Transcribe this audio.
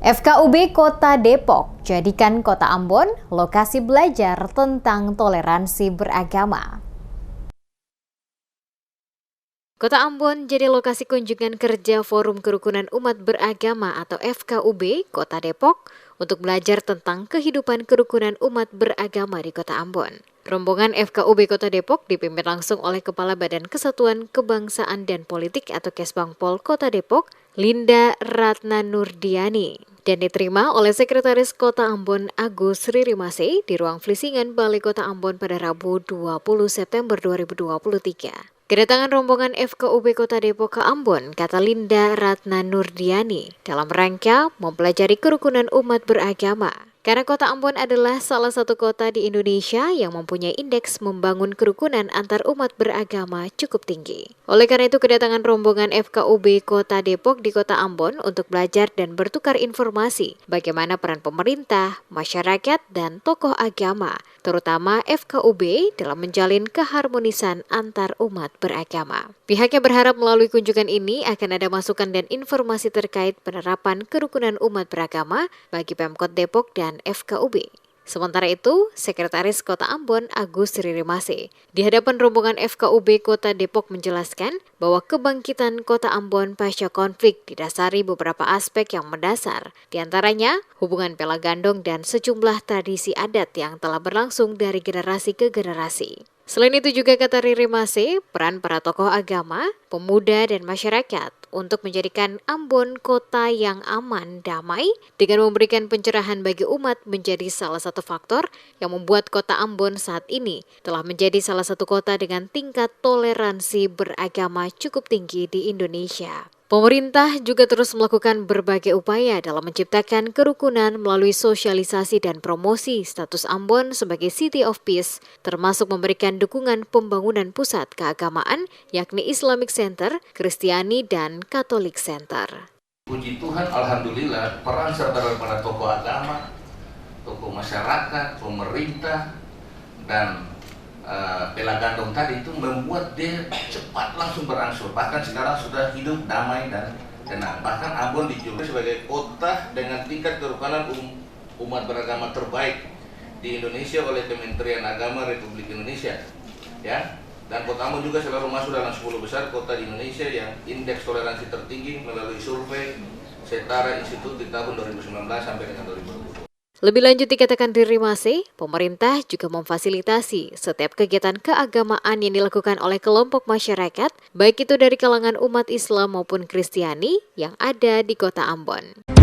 FKUB Kota Depok jadikan Kota Ambon lokasi belajar tentang toleransi beragama. Kota Ambon jadi lokasi kunjungan kerja Forum Kerukunan Umat Beragama atau FKUB Kota Depok untuk belajar tentang kehidupan kerukunan umat beragama di Kota Ambon. Rombongan FKUB Kota Depok dipimpin langsung oleh Kepala Badan Kesatuan Kebangsaan dan Politik atau Kesbangpol Kota Depok, Linda Ratna Nurdiani, dan diterima oleh Sekretaris Kota Ambon Agus Ririmase di ruang Flisingan Balai Kota Ambon pada Rabu 20 September 2023. Kedatangan rombongan FKUB Kota Depok ke Ambon, kata Linda Ratna Nurdiani, dalam rangka mempelajari kerukunan umat beragama. Karena Kota Ambon adalah salah satu kota di Indonesia yang mempunyai indeks membangun kerukunan antar umat beragama cukup tinggi. Oleh karena itu, kedatangan rombongan FKUB Kota Depok di Kota Ambon untuk belajar dan bertukar informasi bagaimana peran pemerintah, masyarakat, dan tokoh agama, terutama FKUB dalam menjalin keharmonisan antar umat beragama. Pihaknya berharap melalui kunjungan ini akan ada masukan dan informasi terkait penerapan kerukunan umat beragama bagi Pemkot Depok dan FKUB. Sementara itu, Sekretaris Kota Ambon Agus Ririmase di hadapan rombongan FKUB Kota Depok menjelaskan bahwa kebangkitan Kota Ambon pasca konflik didasari beberapa aspek yang mendasar, diantaranya hubungan pela gandong dan sejumlah tradisi adat yang telah berlangsung dari generasi ke generasi. Selain itu juga kata Ririmase, peran para tokoh agama, pemuda, dan masyarakat untuk menjadikan Ambon kota yang aman, damai, dengan memberikan pencerahan bagi umat menjadi salah satu faktor yang membuat Kota Ambon saat ini telah menjadi salah satu kota dengan tingkat toleransi beragama cukup tinggi di Indonesia. Pemerintah juga terus melakukan berbagai upaya dalam menciptakan kerukunan melalui sosialisasi dan promosi status Ambon sebagai City of Peace, termasuk memberikan dukungan pembangunan pusat keagamaan yakni Islamic Center, Kristiani, dan Catholic Center. Puji Tuhan, alhamdulillah, peran serta daripada tokoh agama, tokoh masyarakat, pemerintah, dan pela gandong tadi itu membuat dia cepat langsung berangsur. Bahkan sekarang sudah hidup damai dan tenang. Bahkan Ambon dijuluki sebagai kota dengan tingkat kerukunan umat beragama terbaik di Indonesia oleh Kementerian Agama Republik Indonesia. Ya. Dan Kota Ambon juga selalu masuk dalam 10 besar kota di Indonesia yang indeks toleransi tertinggi melalui survei Setara Institut di tahun 2019 sampai dengan 2020. Lebih lanjut dikatakan Ririmase, pemerintah juga memfasilitasi setiap kegiatan keagamaan yang dilakukan oleh kelompok masyarakat, baik itu dari kalangan umat Islam maupun Kristiani yang ada di Kota Ambon.